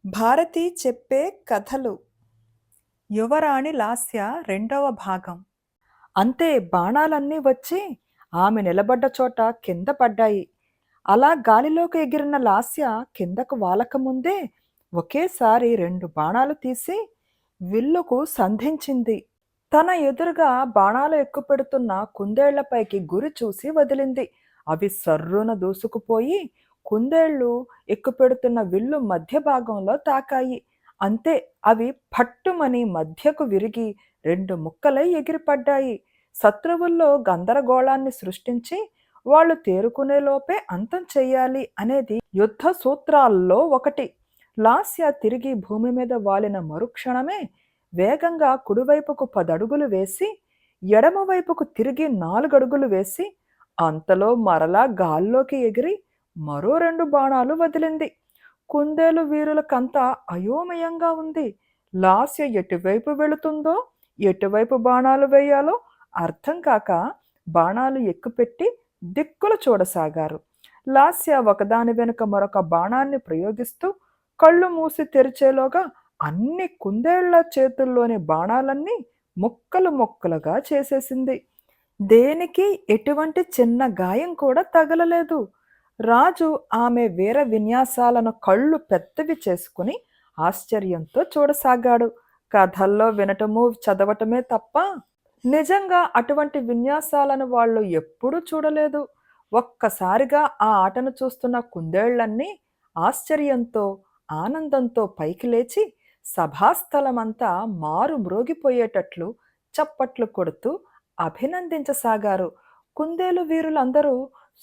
భారతి చెప్పే కథలు యువరాణి లాస్య రెండవ భాగం. అంతే బాణాలన్నీ వచ్చి ఆమె నిలబడ్డ చోట కింద పడ్డాయి. అలా గాలిలోకి ఎగిరిన లాస్య కిందకు వాలకముందే ఒకేసారి రెండు బాణాలు తీసి విల్లుకు సంధించింది. తన ఎదురుగా బాణాలు ఎక్కుపెడుతున్న కుందేళ్లపైకి గురి చూసి వదిలింది. అవి సర్రున దూసుకుపోయి కుందేళ్లు ఎక్కుపెడుతున్న విల్లు మధ్య భాగంలో తాకాయి. అంతే, అవి పట్టుమని మధ్యకు విరిగి రెండు ముక్కలై ఎగిరిపడ్డాయి. శత్రువుల్లో గందరగోళాన్ని సృష్టించి వాళ్ళు తేరుకునేలోపే అంతం చెయ్యాలి అనేది యుద్ధ సూత్రాల్లో ఒకటి. లాస్య తిరిగి భూమి మీద వాలిన మరుక్షణమే వేగంగా కుడివైపుకు 10 అడుగులు వేసి, ఎడమవైపుకు తిరిగి 4 అడుగులు వేసి, అంతలో మరలా గాల్లోకి ఎగిరి మరో 2 బాణాలు వదిలింది. కుందేలు వీరులకంతా అయోమయంగా ఉంది. లాస్య ఎటువైపు వెళుతుందో, ఎటువైపు బాణాలు వేయాలో అర్థం కాక బాణాలు ఎక్కుపెట్టి దిక్కులు చూడసాగారు. లాస్య ఒకదాని వెనుక మరొక బాణాన్ని ప్రయోగిస్తూ కళ్ళు మూసి తెరిచేలోగా అన్ని కుందేళ్ల చేతుల్లోని బాణాలన్నీ ముక్కలు ముక్కలుగా చేసేసింది. దేనికి ఎటువంటి చిన్న గాయం కూడా తగలలేదు. రాజు ఆమె వీర విన్యాసాలను కళ్ళు పెద్దవి చేసుకుని ఆశ్చర్యంతో చూడసాగాడు. కథల్లో వినటము చదవటమే తప్ప నిజంగా అటువంటి విన్యాసాలను వాళ్ళు ఎప్పుడూ చూడలేదు. ఒక్కసారిగా ఆ ఆటను చూస్తున్న కుందేళ్లన్నీ ఆశ్చర్యంతో ఆనందంతో పైకి లేచి సభాస్థలమంతా మారు మ్రోగిపోయేటట్లు చప్పట్లు కొడుతూ అభినందించసాగారు. కుందేలు వీరులందరూ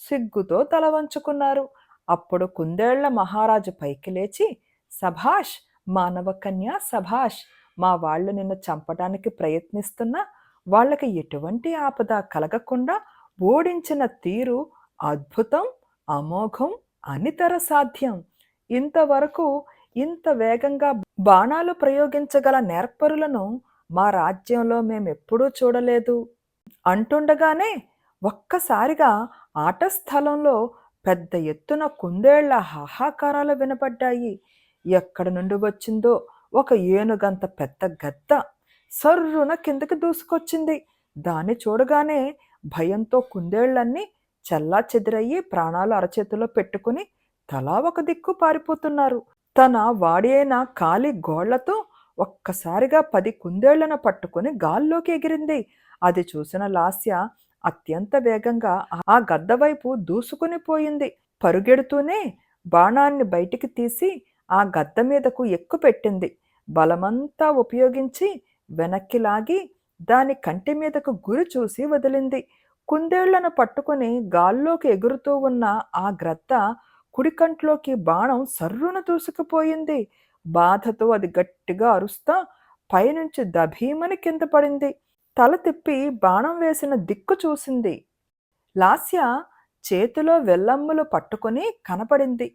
సిగ్గుతో తల వంచుకున్నారు. అప్పుడు కుందేళ్ల మహారాజు పైకి లేచి, సభాష్ మానవకన్య, సభాష్! మా వాళ్ళు నిన్ను చంపడానికి ప్రయత్నిస్తున్నా వాళ్ళకి ఎటువంటి ఆపద కలగకుండా ఓడించిన తీరు అద్భుతం, అమోఘం, అనితర సాధ్యం. ఇంతవరకు ఇంత వేగంగా బాణాలు ప్రయోగించగల నేర్పరులను మా రాజ్యంలో మేమెప్పుడూ చూడలేదు అంటుండగానే ఒక్కసారిగా ఆట స్థలంలో పెద్ద ఎత్తున కుందేళ్ల హాహాకారాలు వినపడ్డాయి. ఎక్కడి నుండి వచ్చిందో ఒక ఏనుగంత పెద్ద గద్ద సర్రున కిందకి దూసుకొచ్చింది. దాన్ని చూడగానే భయంతో కుందేళ్లన్నీ చెల్లా చెదిరయ్యి ప్రాణాలు అరచేతిలో పెట్టుకుని తలా ఒక దిక్కు పారిపోతున్నారు. తన వాడి అయిన కాలి గోళ్లతో ఒక్కసారిగా 10 కుందేళ్లను పట్టుకుని గాల్లోకి ఎగిరింది. అది చూసిన లాస్య అత్యంత వేగంగా ఆ గద్ద వైపు దూసుకుని పోయింది. పరుగెడుతూనే బాణాన్ని బయటికి తీసి ఆ గద్ద మీదకు ఎక్కుపెట్టింది. బలమంతా ఉపయోగించి వెనక్కి లాగి దాని కంటి మీదకు గురి చూసి వదిలింది. కుందేళ్లను పట్టుకుని గాల్లోకి ఎగురుతూ ఉన్న ఆ గ్రద్ద కుడికంట్లోకి బాణం సర్రున దూసుకుపోయింది. బాధతో అది గట్టిగా అరుస్తా పైనుంచి దభీమని కింద పడింది. తల తిప్పి బాణం వేసిన దిక్కు చూసింది. లాస్య చేతిలో వెల్లమ్ములు పట్టుకుని కనపడింది.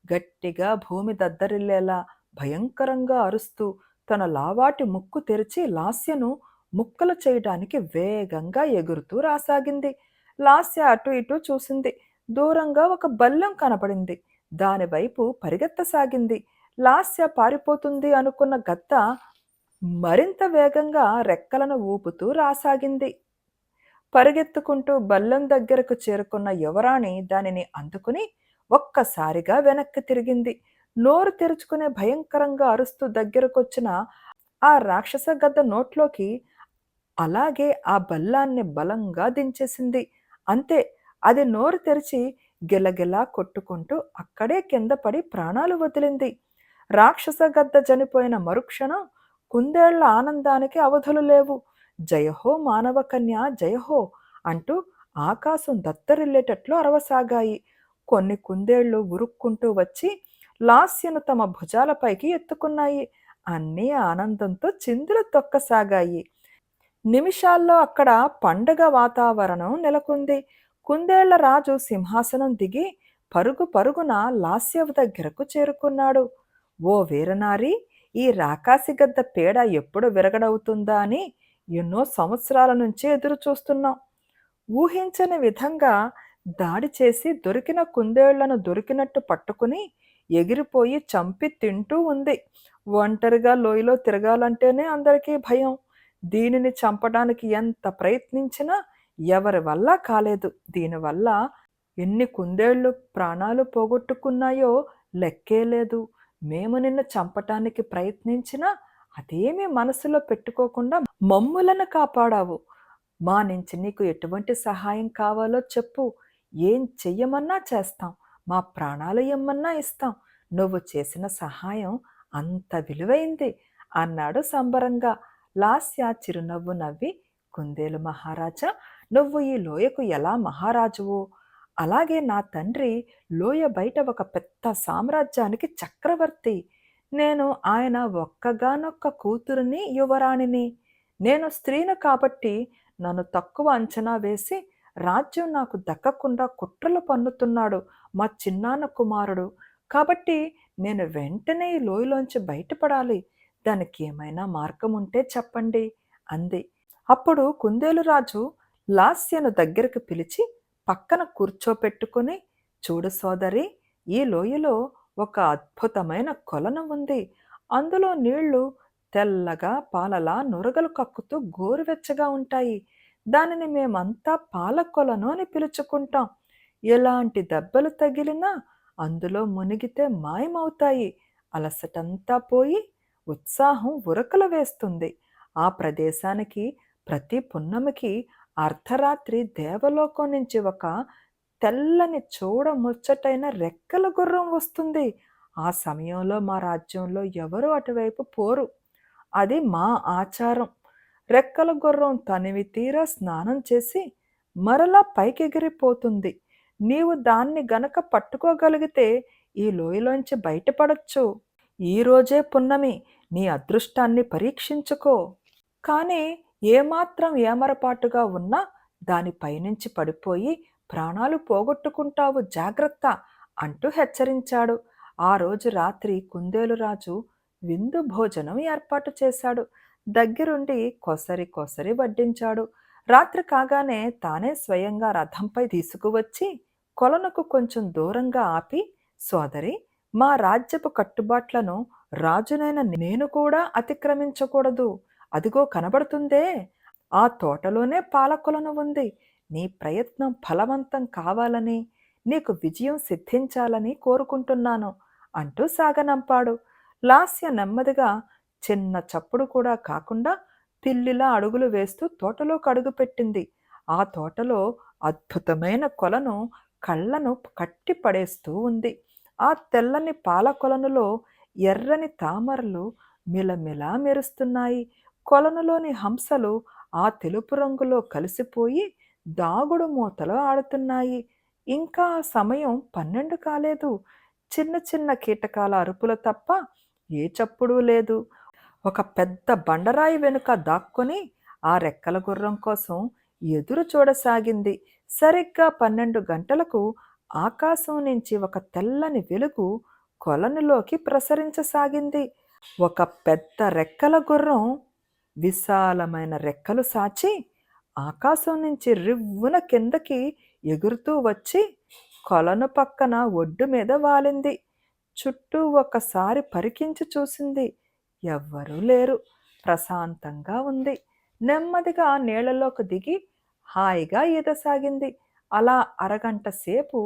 గట్టిగా భూమి దద్దరిల్లేలా భయంకరంగా అరుస్తూ తన లావాటి ముక్కు తెరిచి లాస్యను ముక్కలు చేయడానికి వేగంగా ఎగురుతూ రాసాగింది. లాస్య అటు ఇటు చూసింది. దూరంగా ఒక బల్లెం కనపడింది. దానివైపు పరిగెత్తసాగింది. లాస్య పారిపోతుంది అనుకున్న గద్ద మరింత వేగంగా రెక్కలను ఊపుతూ రాసాగింది. పరిగెత్తుకుంటూ బల్లెం దగ్గరకు చేరుకున్న యువరాణి దానిని అందుకుని ఒక్కసారిగా వెనక్కి తిరిగింది. నోరు తెరుచుకునే భయంకరంగా అరుస్తూ దగ్గరకొచ్చిన ఆ రాక్షస గద్ద నోట్లోకి అలాగే ఆ బల్లాన్ని బలంగా దించేసింది. అంతే, అది నోరు తెరిచి గిలగిలా కొట్టుకుంటూ అక్కడే కింద పడి ప్రాణాలు వదిలింది. రాక్షస గద్ద చనిపోయిన మరుక్షణం కుందేళ్ల ఆనందానికి అవధులు లేవు. జయహో మానవకన్య, జయహో అంటూ ఆకాశం దత్తరిల్లేటట్లు అరవసాగాయి. కొన్ని కుందేళ్లు ఉరుక్కుంటూ వచ్చి లాస్యను తమ భుజాలపైకి ఎత్తుకున్నాయి. అన్నీ ఆనందంతో చిందులు తొక్కసాగాయి. నిమిషాల్లో అక్కడ పండగ వాతావరణం నెలకొంది. కుందేళ్ల రాజు సింహాసనం దిగి పరుగు పరుగున లాస్య దగ్గరకు చేరుకున్నాడు. ఓ వీరనారి, ఈ రాకాసి గద్ద పీడ ఎప్పుడు విరగడవుతుందా అని ఎన్నో సంవత్సరాల నుంచి ఎదురు చూస్తున్నాం. ఊహించని విధంగా దాడి చేసి దొరికిన కుందేళ్లను దొరికినట్టు పట్టుకుని ఎగిరిపోయి చంపి తింటూ ఉంది. ఒంటరిగా లోయలో తిరగాలంటేనే అందరికీ భయం. దీనిని చంపడానికి ఎంత ప్రయత్నించినా ఎవరి వల్ల కాలేదు. దీనివల్ల ఎన్ని కుందేళ్ళు ప్రాణాలు పోగొట్టుకున్నాయో లెక్కే లేదు. మేము నిన్ను చంపటానికి ప్రయత్నించినా అదేమీ మనసులో పెట్టుకోకుండా మమ్ములను కాపాడావు. మా నుంచి నీకు ఎటువంటి సహాయం కావాలో చెప్పు. ఏం చెయ్యమన్నా చేస్తాం. మా ప్రాణాలు ఇమ్మన్నా ఇస్తాం. నువ్వు చేసిన సహాయం అంత విలువైంది అన్నాడు సంబరంగా. లాస్య చిరునవ్వు నవ్వి, కుందేలు మహారాజా, నువ్వు ఈ లోయకు ఎలా మహారాజువో అలాగే నా తండ్రి లోయ బయట ఒక పెద్ద సామ్రాజ్యానికి చక్రవర్తి. నేను ఆయన ఒక్కగానొక్క కూతురిని, యువరాణిని. నేను స్త్రీను కాబట్టి నన్ను తక్కువ అంచనా వేసి రాజ్యం నాకు దక్కకుండా కుట్రలు పన్నుతున్నాడు మా చిన్నాన్న కుమారుడు. కాబట్టి నేను వెంటనే ఈ లోయలోంచి బయటపడాలి. దానికి ఏమైనా మార్గం ఉంటే చెప్పండి అంది. అప్పుడు కుందేలురాజు లాస్యను దగ్గరకు పిలిచి పక్కన కూర్చోపెట్టుకుని, చూడు సోదరి, ఈ లోయలో ఒక అద్భుతమైన కొలను ఉంది. అందులో నీళ్లు తెల్లగా పాలలా నురగలు కక్కుతూ గోరువెచ్చగా ఉంటాయి. దానిని మేమంతా పాలకొలను అని పిలుచుకుంటాం. ఎలాంటి దెబ్బలు తగిలినా అందులో మునిగితే మాయమవుతాయి. అలసటంతా పోయి ఉత్సాహం ఉరకలు వేస్తుంది. ఆ ప్రదేశానికి ప్రతి పున్నమికి అర్ధరాత్రి దేవలోకం నుంచి ఒక తెల్లని చూడముచ్చటైన రెక్కల గుర్రం వస్తుంది. ఆ సమయంలో మా రాజ్యంలో ఎవరు అటువైపు పోరు. అది మా ఆచారం. రెక్కల గుర్రం తనివి తీరా స్నానం చేసి మరలా పైకెగిరిపోతుంది. నీవు దాన్ని గనక పట్టుకోగలిగితే ఈ లోయలోంచి బయటపడొచ్చు. ఈరోజే పున్నమి, నీ అదృష్టాన్ని పరీక్షించుకో. కానీ ఏమాత్రం ఏమరపాటుగా ఉన్నా దానిపైనుంచి పడిపోయి ప్రాణాలు పోగొట్టుకుంటావు, జాగ్రత్త అంటూ హెచ్చరించాడు. ఆ రోజు రాత్రి కుందేలురాజు విందు భోజనం ఏర్పాటు చేశాడు. దగ్గరుండి కొసరి కొసరి వడ్డించాడు. రాత్రి కాగానే తానే స్వయంగా రథంపై తీసుకువచ్చి కొలనుకు కొంచెం దూరంగా ఆపి, సోదరి, మా రాజ్యపు కట్టుబాట్లను రాజునైన నేను కూడా అతిక్రమించకూడదు. అదిగో కనబడుతుందే, ఆ తోటలోనే పాలకొలను ఉంది. నీ ప్రయత్నం ఫలవంతం కావాలని, నీకు విజయం సిద్ధించాలని కోరుకుంటున్నాను అంటూ సాగనంపాడు. లాస్య నెమ్మదిగా, చిన్న చప్పుడు కూడా కాకుండా పిల్లిలా అడుగులు వేస్తూ తోటలోకి అడుగుపెట్టింది. ఆ తోటలో అద్భుతమైన కొలను కళ్ళను కట్టి పడేస్తూ ఉంది. ఆ తెల్లని పాల కొలనులో ఎర్రని తామరలు మిలమిలా మెరుస్తున్నాయి. కొలనులోని హంసలు ఆ తెలుపు రంగులో కలిసిపోయి దాగుడు మూతలు ఆడుతున్నాయి. ఇంకా ఆ సమయం 12 కాలేదు. చిన్న చిన్న కీటకాల అరుపులు తప్ప ఏ చప్పుడూ లేదు. ఒక పెద్ద బండరాయి వెనుక దాక్కొని ఆ రెక్కల గుర్రం కోసం ఎదురు చూడసాగింది. సరిగ్గా 12 గంటలకు ఆకాశం నుంచి ఒక తెల్లని వెలుగు కొలనులోకి ప్రసరించసాగింది. ఒక పెద్ద రెక్కల గుర్రం విశాలమైన రెక్కలు సాచి ఆకాశం నుంచి రివ్వున కిందకి ఎగురుతూ వచ్చి కొలను పక్కన ఒడ్డు మీద వాలింది. చుట్టూ ఒకసారి పరికించి చూసింది. ఎవ్వరూ లేరు. ప్రశాంతంగా ఉంది. నెమ్మదిగా నీళ్లలోకి దిగి హాయిగా ఈదసాగింది. అలా అరగంట సేపు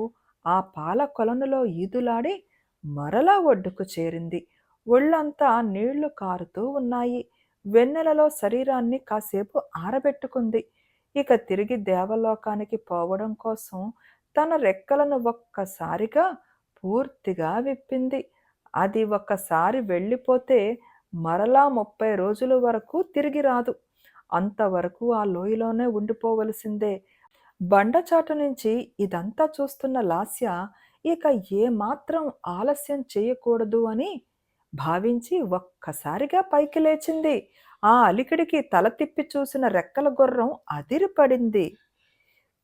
ఆ పాల కొలనులో ఈదులాడి మరలా ఒడ్డుకు చేరింది. ఒళ్ళంతా నీళ్లు కారుతూ ఉన్నాయి. వెన్నెలలో శరీరాన్ని కాసేపు ఆరబెట్టుకుంది. ఇక తిరిగి దేవలోకానికి పోవడం కోసం తన రెక్కలను ఒక్కసారిగా పూర్తిగా విప్పింది. అది ఒక్కసారి వెళ్ళిపోతే మరలా 30 రోజుల వరకు తిరిగి రాదు. అంతవరకు ఆ లోయలోనే ఉండిపోవలసిందే. బండచాటు నుంచి ఇదంతా చూస్తున్న లాస్య ఇక ఏమాత్రం ఆలస్యం చేయకూడదు అని భావించి ఒక్కసారిగా పైకి లేచింది. ఆ అలికిడికి తల తిప్పి చూసిన రెక్కల గుర్రం అదిరిపడింది.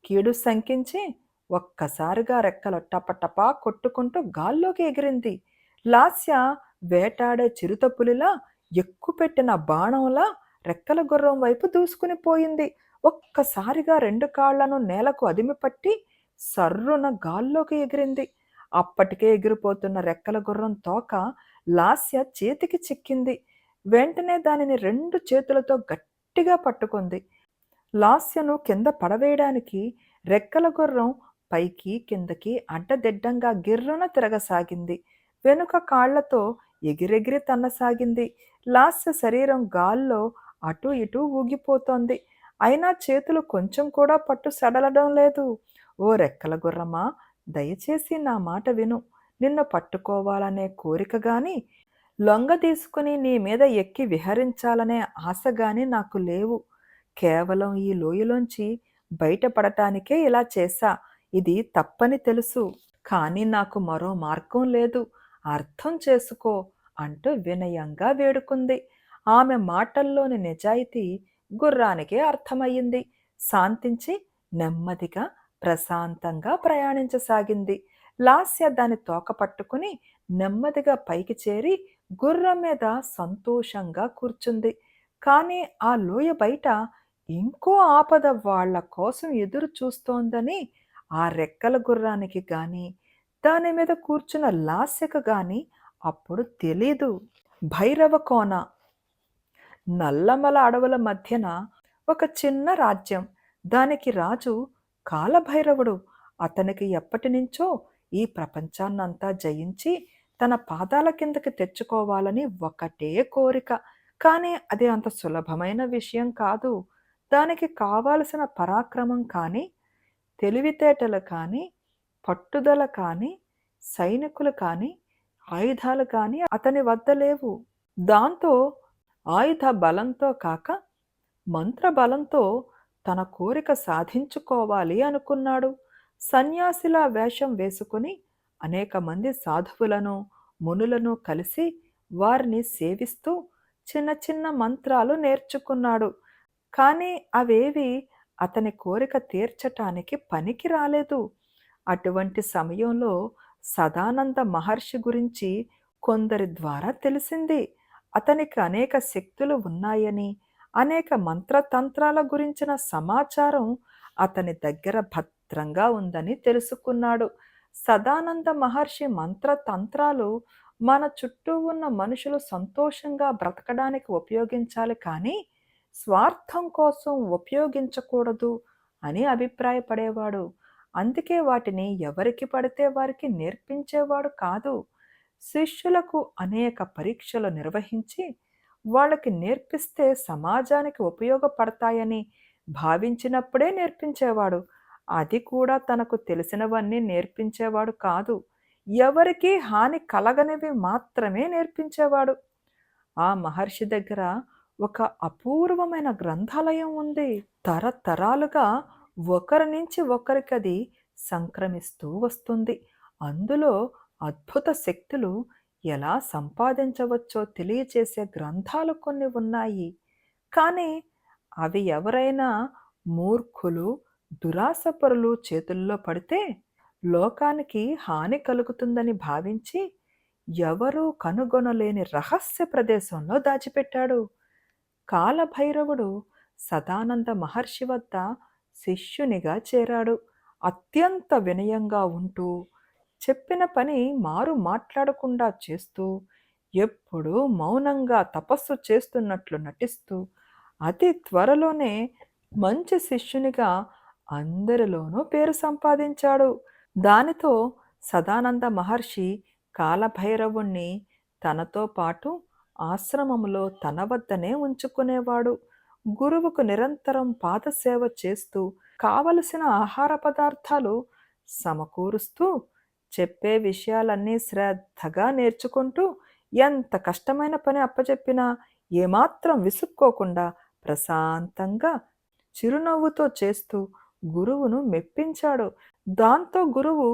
కీడు శంకించి ఒక్కసారిగా రెక్కలు టపటపా కొట్టుకుంటూ గాల్లోకి ఎగిరింది. లాస్య వేటాడే చిరుతపులిలా ఎక్కుపెట్టిన బాణంలా రెక్కల గుర్రం వైపు దూసుకుని పోయింది. ఒక్కసారిగా 2 కాళ్లను నేలకు అదిమిపట్టి సర్రున గాల్లోకి ఎగిరింది. అప్పటికే ఎగిరిపోతున్న రెక్కల గుర్రం తోక లాస్య చేతికి చిక్కింది. వెంటనే దానిని 2 చేతులతో గట్టిగా పట్టుకుంది. లాస్యను కింద పడవేయడానికి రెక్కల గుర్రం పైకి కిందకి అడ్డదిడ్డంగా గిర్రున తిరగసాగింది. వెనుక కాళ్లతో ఎగిరెగిరి తన్నసాగింది. లాస్య శరీరం గాల్లో అటూ ఇటూ ఊగిపోతోంది. అయినా చేతులు కొంచెం కూడా పట్టు సడలడం లేదు. ఓ రెక్కల గుర్రమా, దయచేసి నా మాట విను. నిన్ను పట్టుకోవాలనే కోరిక గాని, లొంగదీసుకుని నీ మీద ఎక్కి విహరించాలనే ఆశ గాని నాకు లేవు. కేవలం ఈ లోయలోంచి బయటపడటానికే ఇలా చేశా. ఇది తప్పని తెలుసు. కానీ నాకు మరో మార్గం లేదు. అర్థం చేసుకో అంటూ వినయంగా వేడుకుంది. ఆమె మాటల్లోని నిజాయితీ గుర్రానికి అర్థమయ్యింది. శాంతించి నెమ్మదిగా ప్రశాంతంగా ప్రయాణించసాగింది. లాస్య దాని తోక పట్టుకుని నెమ్మదిగా పైకి చేరి గుర్రం మీద సంతోషంగా కూర్చుంది. కానీ ఆ లోయ బయట ఇంకో ఆపద వాళ్ళ కోసం ఎదురు చూస్తోందని ఆ రెక్కల గుర్రానికి గాని, దాని మీద కూర్చున్న లాస్యకు గాని అప్పుడు తెలీదు. భైరవకోన నల్లమల అడవుల మధ్యన ఒక చిన్న రాజ్యం. దానికి రాజు కాలభైరవుడు. అతనికి ఎప్పటినుంచో ఈ ప్రపంచాన్నంతా జయించి తన పాదాల కిందకి తెచ్చుకోవాలని ఒకటే కోరిక. కానీ అది అంత సులభమైన విషయం కాదు. దానికి కావాల్సిన పరాక్రమం కానీ, తెలివితేటలు కానీ, పట్టుదల కానీ, సైనికులు కానీ, ఆయుధాలు కానీ అతని వద్ద లేవు. దాంతో ఆయుధ బలంతో కాక మంత్రబలంతో తన కోరిక సాధించుకోవాలి అనుకున్నాడు. సన్యాసిలా వేషం వేసుకుని అనేక మంది సాధువులను, మునులను కలిసి వారిని సేవిస్తూ చిన్న చిన్న మంత్రాలు నేర్చుకున్నాడు. కానీ అవేవి అతని కోరిక తీర్చటానికి పనికి రాలేదు. అటువంటి సమయంలో సదానంద మహర్షి గురించి కొందరి ద్వారా తెలిసింది. అతనికి అనేక శక్తులు ఉన్నాయని, అనేక మంత్రతంత్రాల గురించిన సమాచారం అతని దగ్గర భద్రంగా ఉందని తెలుసుకున్నాడు. సదానంద మహర్షి మంత్రతంత్రాలు మన చుట్టూ ఉన్న మనుషులు సంతోషంగా బ్రతకడానికి ఉపయోగించాలి కానీ స్వార్థం కోసం ఉపయోగించకూడదు అని అభిప్రాయపడేవాడు. అందుకే వాటిని ఎవరికి పడితే వారికి నేర్పించేవాడు కాదు. శిష్యులకు అనేక పరీక్షలు నిర్వహించి వాళ్ళకి నేర్పిస్తే సమాజానికి ఉపయోగపడతాయని భావించినప్పుడే నేర్పించేవాడు. అది కూడా తనకు తెలిసినవన్నీ నేర్పించేవాడు కాదు. ఎవరికీ హాని కలగనివి మాత్రమే నేర్పించేవాడు. ఆ మహర్షి దగ్గర ఒక అపూర్వమైన గ్రంథాలయం ఉంది. తరతరాలుగా ఒకరి నుంచి ఒకరికది సంక్రమిస్తూ వస్తుంది. అందులో అద్భుత శక్తులు ఎలా సంపాదించవచ్చో తెలియచేసే గ్రంథాలు కొన్ని ఉన్నాయి. కానీ అవి ఎవరైనా మూర్ఖులు, దురాశపరులు చేతుల్లో పడితే లోకానికి హాని కలుగుతుందని భావించి ఎవరూ కనుగొనలేని రహస్య ప్రదేశంలో దాచిపెట్టాడు. కాలభైరవుడు సదానంద మహర్షి వద్ద శిష్యునిగా చేరాడు. అత్యంత వినయంగా ఉంటూ, చెప్పిన పని మారు మాట్లాడకుండా చేస్తూ, ఎప్పుడూ మౌనంగా తపస్సు చేస్తున్నట్లు నటిస్తూ, అతి త్వరలోనే మంచి శిష్యునిగా అందరిలోనూ పేరు సంపాదించాడు. దానితో సదానంద మహర్షి కాలభైరవుణ్ణి తనతో పాటు ఆశ్రమములో తన వద్దనే ఉంచుకునేవాడు. గురువుకు నిరంతరం పాదసేవ చేస్తూ, కావలసిన ఆహార పదార్థాలు సమకూరుస్తూ, చెప్పే విషయాలన్నీ శ్రద్ధగా నేర్చుకుంటూ, ఎంత కష్టమైన పని అప్పచెప్పినా ఏమాత్రం విసుక్కోకుండా ప్రశాంతంగా చిరునవ్వుతో చేస్తూ గురువును మెప్పించాడు. దాంతో గురువు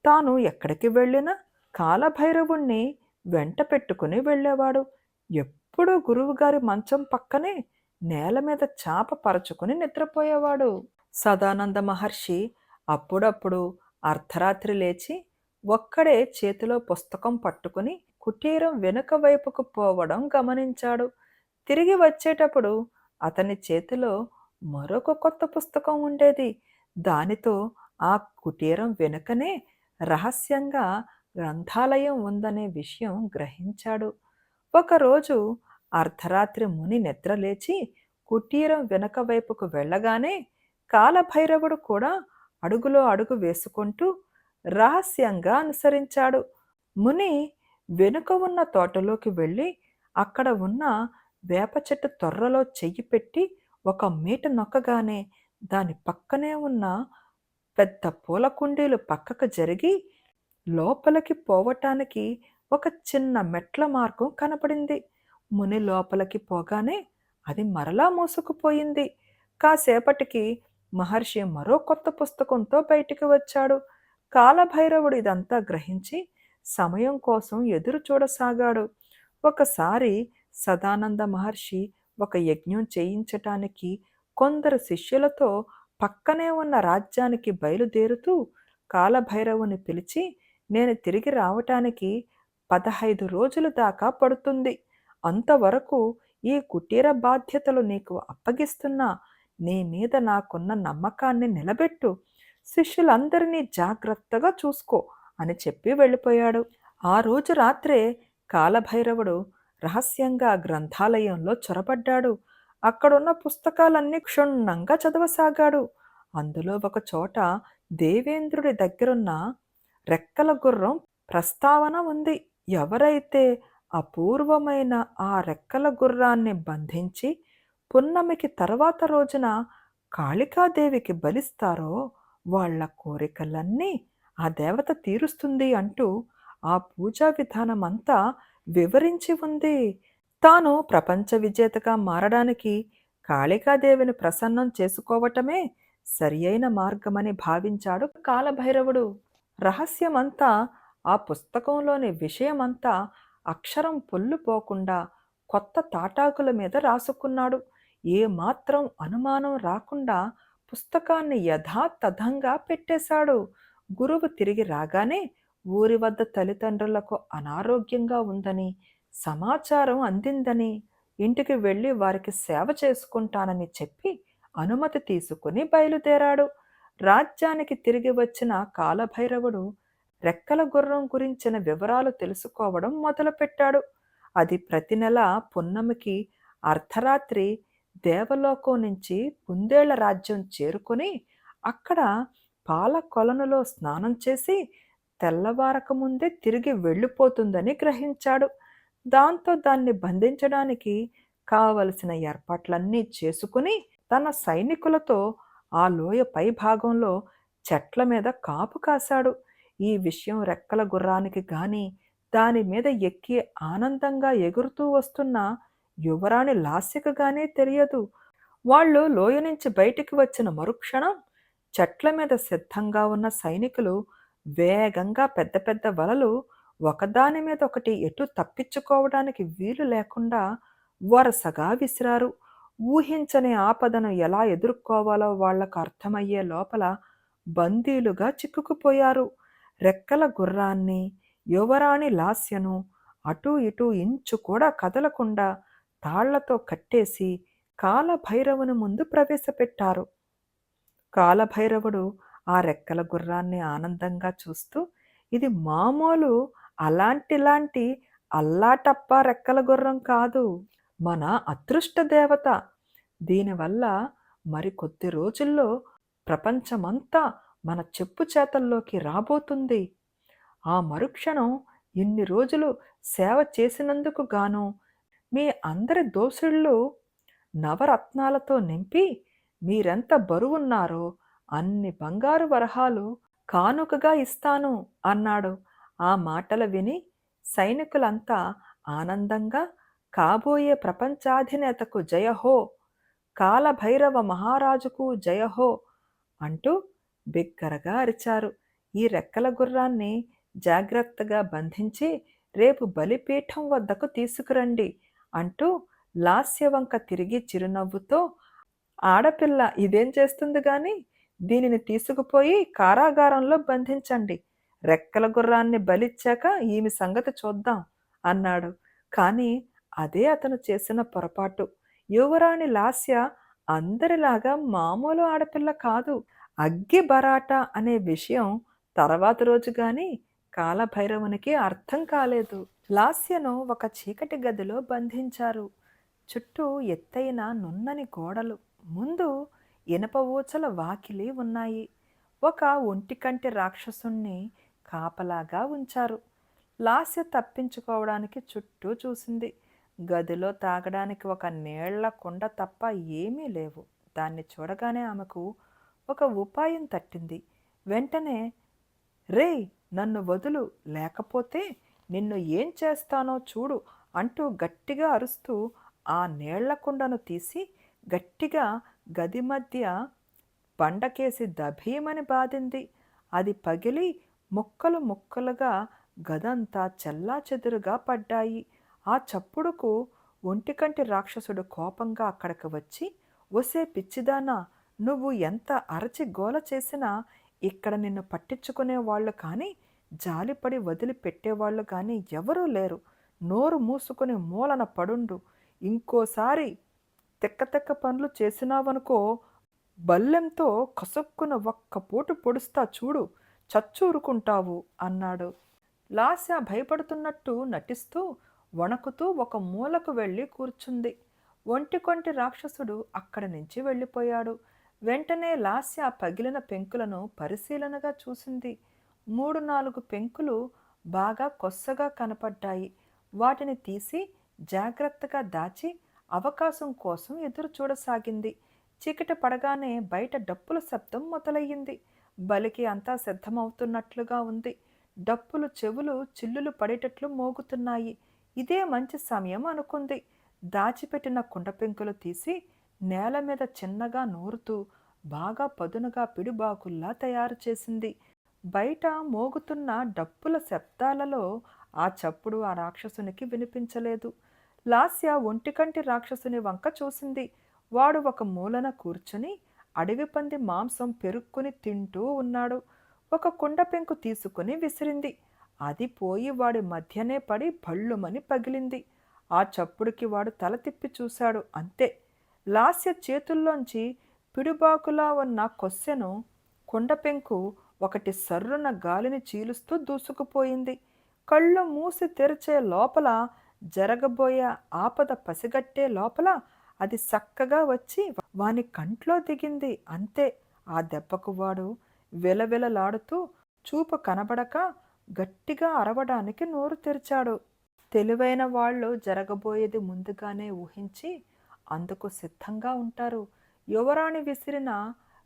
తాను ఎక్కడికి వెళ్ళినా కాలభైరవుణ్ణి వెంట పెట్టుకుని వెళ్ళేవాడు. ఎప్పుడూ గురువుగారి మంచం పక్కనే నేల మీద చాప పరచుకుని నిద్రపోయేవాడు. సదానంద మహర్షి అప్పుడప్పుడు అర్ధరాత్రి లేచి ఒక్కడే చేతిలో పుస్తకం పట్టుకుని కుటీరం వెనుక వైపుకు పోవడం గమనించాడు. తిరిగి వచ్చేటప్పుడు అతని చేతిలో మరొక కొత్త పుస్తకం ఉండేది. దానితో ఆ కుటీరం వెనుకనే రహస్యంగా గ్రంథాలయం ఉందనే విషయం గ్రహించాడు. ఒకరోజు అర్ధరాత్రి ముని నిద్రలేచి కుటీరం వెనక వైపుకు వెళ్ళగానే కాలభైరవుడు కూడా అడుగులో అడుగు వేసుకుంటూ రహస్యంగా అనుసరించాడు. ముని వెనుక ఉన్న తోటలోకి వెళ్ళి అక్కడ ఉన్న వేప చెట్టు తొర్రలో చెయ్యి పెట్టి ఒక మీట నొక్కగానే దాని పక్కనే ఉన్న పెద్ద పూల కుండీలు పక్కకు జరిగి లోపలికి పోవటానికి ఒక చిన్న మెట్ల మార్గం కనపడింది. ముని లోపలికి పోగానే అది మరలా మూసుకుపోయింది. కాసేపటికి మహర్షి మరో కొత్త పుస్తకంతో బయటికి వచ్చాడు. కాలభైరవుడు ఇదంతా గ్రహించి సమయం కోసం ఎదురు చూడసాగాడు. ఒకసారి సదానంద మహర్షి ఒక యజ్ఞం చేయించటానికి కొందరు శిష్యులతో పక్కనే ఉన్న రాజ్యానికి బయలుదేరుతూ కాలభైరవుని పిలిచి, నేను తిరిగి రావటానికి 15 రోజుల దాకా పడుతుంది. అంతవరకు ఈ కుటీర బాధ్యతలు నీకు అప్పగిస్తున్నా. నీ మీద నాకున్న నమ్మకాన్ని నిలబెట్టు. శిష్యులందరినీ జాగ్రత్తగా చూసుకో అని చెప్పి వెళ్ళిపోయాడు. ఆ రోజు రాత్రే కాలభైరవుడు రహస్యంగా గ్రంథాలయంలో చొరబడ్డాడు. అక్కడున్న పుస్తకాలన్నీ క్షుణ్ణంగా చదవసాగాడు. అందులో ఒక చోట దేవేంద్రుడి దగ్గరున్న రెక్కల గుర్రం ప్రస్తావన ఉంది. ఎవరైతే అపూర్వమైన ఆ రెక్కల గుర్రాన్ని బంధించి పున్నమికి తర్వాత రోజున కాళికాదేవికి బలిస్తారో వాళ్ళ కోరికలన్నీ ఆ దేవత తీరుస్తుంది అంటూ ఆ పూజా విధానమంతా వివరించి ఉంది. తాను ప్రపంచ విజేతగా మారడానికి కాళికాదేవిని ప్రసన్నం చేసుకోవటమే సరియైన మార్గమని భావించాడు కాలభైరవుడు. రహస్యమంతా ఆ పుస్తకంలోని విషయమంతా అక్షరం పొల్లుపోకుండా కొత్త తాటాకుల మీద రాసుకున్నాడు. ఏమాత్రం అనుమానం రాకుండా పుస్తకాన్ని యథాతథంగా పెట్టేశాడు. గురువు తిరిగి రాగానే ఊరి వద్ద తల్లిదండ్రులకు అనారోగ్యంగా ఉందని సమాచారం అందిందని ఇంటికి వెళ్ళి వారికి సేవ చేసుకుంటానని చెప్పి అనుమతి తీసుకుని బయలుదేరాడు. రాజ్యానికి తిరిగి వచ్చిన కాలభైరవుడు రెక్కల గుర్రం గురించిన వివరాలు తెలుసుకోవడం మొదలుపెట్టాడు. అది ప్రతి నెల పున్నమికి అర్ధరాత్రి దేవలోకం నుంచి కుందేళ్ల రాజ్యం చేరుకుని అక్కడ పాల కొలనులో స్నానం చేసి తెల్లవారక ముందే తిరిగి వెళ్ళిపోతుందని గ్రహించాడు. దాంతో దాన్ని బంధించడానికి కావలసిన ఏర్పాట్లన్నీ చేసుకుని తన సైనికులతో ఆ లోయ పై భాగంలో చెట్ల మీద కాపు కాశాడు. ఈ విషయం రెక్కల గుర్రానికి గాని దాని మీద ఎక్కి ఆనందంగా ఎగురుతూ వస్తున్న యువరాణి లాస్యకు గానీ తెలియదు. వాళ్ళు లోయ నుంచి బయటికి వచ్చిన మరుక్షణం చెట్ల మీద సిద్ధంగా ఉన్న సైనికులు వేగంగా పెద్ద పెద్ద వలలు ఒకదాని మీద ఒకటి ఎటు తప్పించుకోవడానికి వీలు లేకుండా వరుసగా విసిరారు. ఊహించని ఆపదను ఎలా ఎదుర్కోవాలో వాళ్లకు అర్థమయ్యే లోపల బందీలుగా చిక్కుకుపోయారు. రెక్కల గుర్రాన్ని, యువరాణి లాస్యను అటూ ఇటూ ఇంచు కూడా కదలకుండా తాళ్లతో కట్టేసి కాలభైరవుని ముందు ప్రవేశపెట్టారు. కాలభైరవుడు ఆ రెక్కల గుర్రాన్ని ఆనందంగా చూస్తూ, ఇది మామూలు అలాంటిలాంటి అల్లాటప్ప రెక్కల గుర్రం కాదు, మన అదృష్ట దేవత. దీనివల్ల మరికొద్ది రోజుల్లో ప్రపంచమంతా మన చెప్పు చేతల్లోకి రాబోతుంది. ఆ మరుక్షణం ఇన్ని రోజులు సేవ చేసినందుకు గాను మీ అందరి దోసిళ్ళు నవరత్నాలతో నింపి మీరెంత బరువున్నారో అన్ని బంగారు వరహాలు కానుకగా ఇస్తాను అన్నాడు. ఆ మాటలు విని సైనికులంతా ఆనందంగా కాబోయే ప్రపంచాధినేతకు జయహో, కాలభైరవ మహారాజుకు జయహో అంటూ బిగ్గరగా అరిచారు. ఈ రెక్కల గుర్రాన్ని జాగ్రత్తగా బంధించి రేపు బలిపీఠం వద్దకు తీసుకురండి అంటూ లాస్యవంక తిరిగి చిరునవ్వుతో, ఆడపిల్ల ఇదేం చేస్తుంది గాని దీనిని తీసుకుపోయి కారాగారంలో బంధించండి. రెక్కల గుర్రాన్ని బలిచ్చాక ఈమె సంగతి చూద్దాం అన్నాడు. కాని అదే అతను చేసిన పొరపాటు. యువరాణి లాస్య అందరిలాగా మామూలు ఆడపిల్ల కాదు. అగ్గి బరాట అనే విషయం తర్వాత రోజు గాని కాలభైరవునికి అర్థం కాలేదు. లాస్యను ఒక చీకటి గదిలో బంధించారు. చుట్టూ ఎత్తైన నున్నని గోడలు, ముందు ఇనప ఊచల వాకిలి ఉన్నాయి. ఒక ఒంటికంటి రాక్షసుణ్ణి కాపలాగా ఉంచారు. లాస్య తప్పించుకోవడానికి చుట్టూ చూసింది. గదిలో తాగడానికి ఒక నీళ్ల కుండ తప్ప ఏమీ లేవు. దాన్ని చూడగానే ఆమెకు ఒక ఉపాయం తట్టింది. వెంటనే, రేయ్, నన్ను వదులు, లేకపోతే నిన్ను ఏం చేస్తానో చూడు అంటూ గట్టిగా అరుస్తూ ఆ నీళ్ల కుండను తీసి గట్టిగా గది మధ్య బండకేసి దభీమని బాధింది. అది పగిలి ముక్కలు ముక్కలుగా గదంతా చెల్లాచెదురుగా పడ్డాయి. ఆ చప్పుడుకు ఒంటికంటి రాక్షసుడు కోపంగా అక్కడికి వచ్చి, ఒసే పిచ్చిదానా, నువ్వు ఎంత అరచి గోల చేసినా ఇక్కడ నిన్ను పట్టించుకునే వాళ్ళు కానీ, జాలిపడి వదిలిపెట్టేవాళ్ళు కానీ ఎవరూ లేరు. నోరు మూసుకుని మూలన పడుండు. ఇంకోసారి తిక్క తిక్క పనులు చేసినావనుకో, బల్లెంతో కసుక్కున ఒక్క పోటు పొడుస్తా చూడు, చచ్చూరుకుంటావు అన్నాడు. లాస్య భయపడుతున్నట్టు నటిస్తూ వణకుతూ ఒక మూలకు వెళ్ళి కూర్చుంది. ఒంటికొంటి రాక్షసుడు అక్కడి నుంచి వెళ్ళిపోయాడు. వెంటనే లాస్య పగిలిన పెంకులను పరిశీలనగా చూసింది. 3-4 పెంకులు బాగా కొස්සగా కనపడ్డాయి. వాటిని తీసి జాగ్రత్తగా దాచి అవకాశం కోసం ఎదురు చూడసాగింది. చీకటి పడగానే బయట డప్పుల శబ్దం మొదలయ్యింది. బలికి అంతా సిద్ధమవుతున్నట్లుగా ఉంది. డప్పులు చెవులు చిల్లులు పడేటట్లు మోగుతున్నాయి. ఇదే మంచి సమయం అనుకుంది. దాచిపెట్టిన కుండపెంకులు తీసి నేల మీద చిన్నగా నూరుతూ బాగా పదునుగా పిడిబాకుల్లా తయారు చేసింది. బయట మోగుతున్న డప్పుల శబ్దాలలో ఆ చప్పుడు ఆ రాక్షసునికి వినిపించలేదు. లాస్య ఒంటికంటి రాక్షసుని వంక చూసింది. వాడు ఒక మూలన కూర్చుని అడవి పంది మాంసం పెరుక్కుని తింటూ ఉన్నాడు. ఒక కుండ పెంకు తీసుకుని విసిరింది. అది పోయి వాడి మధ్యనే పడి భళ్ళుమని పగిలింది. ఆ చప్పుడుకి వాడు తల తిప్పి చూశాడు. అంతే, లాస్య చేతుల్లోంచి పిడుబాకులా ఉన్న కొస్సెను కుండపెంకు ఒకటి సర్రున గాలిని చీలుస్తూ దూసుకుపోయింది. కళ్ళు మూసి తెరిచే లోపల, జరగబోయే ఆపద పసిగట్టే లోపల అది చక్కగా వచ్చి వాని కంట్లో దిగింది. అంతే, ఆ దెబ్బకు వాడు విలవిలలాడుతూ చూపు కనబడక గట్టిగా అరవడానికి నోరు తెరిచాడు. తెలివైన వాళ్ళు జరగబోయేది ముందుగానే ఊహించి అందుకు సిద్ధంగా ఉంటారు. యువరాణి విసిరిన